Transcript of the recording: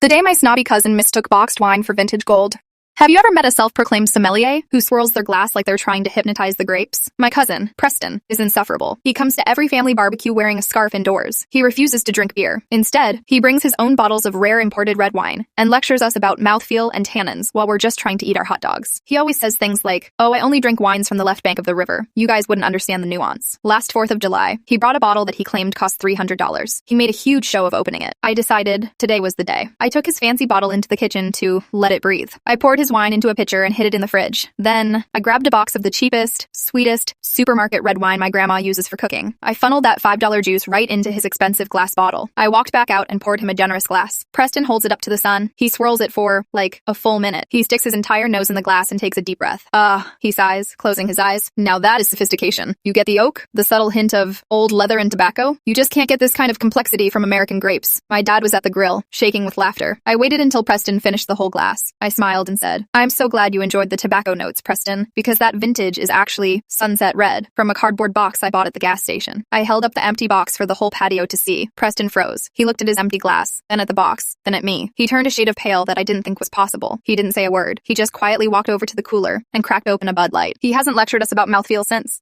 The day my snobby cousin mistook boxed wine for vintage gold. Have you ever met a self-proclaimed sommelier who swirls their glass like they're trying to hypnotize the grapes? My cousin, Preston, is insufferable. He comes to every family barbecue wearing a scarf indoors. He refuses to drink beer. Instead, he brings his own bottles of rare imported red wine and lectures us about mouthfeel and tannins while we're just trying to eat our hot dogs. He always says things like, "Oh, I only drink wines from the left bank of the river. You guys wouldn't understand the nuance." Last 4th of July, he brought a bottle that he claimed cost $300. He made a huge show of opening it. I decided today was the day. I took his fancy bottle into the kitchen to let it breathe. I poured his wine into a pitcher and hid it in the fridge. Then, I grabbed a box of the cheapest, sweetest, supermarket red wine my grandma uses for cooking. I funneled that $5 juice right into his expensive glass bottle. I walked back out and poured him a generous glass. Preston holds it up to the sun. He swirls it for, like, a full minute. He sticks his entire nose in the glass and takes a deep breath. He sighs, closing his eyes. Now that is sophistication. You get the oak, the subtle hint of old leather and tobacco. You just can't get this kind of complexity from American grapes. My dad was at the grill, shaking with laughter. I waited until Preston finished the whole glass. I smiled and said, "I'm so glad you enjoyed the tobacco notes, Preston, because that vintage is actually Sunset Red from a cardboard box I bought at the gas station." I held up the empty box for the whole patio to see. Preston froze. He looked at his empty glass, then at the box, then at me. He turned a shade of pale that I didn't think was possible. He didn't say a word. He just quietly walked over to the cooler and cracked open a Bud Light. He hasn't lectured us about mouthfeel since.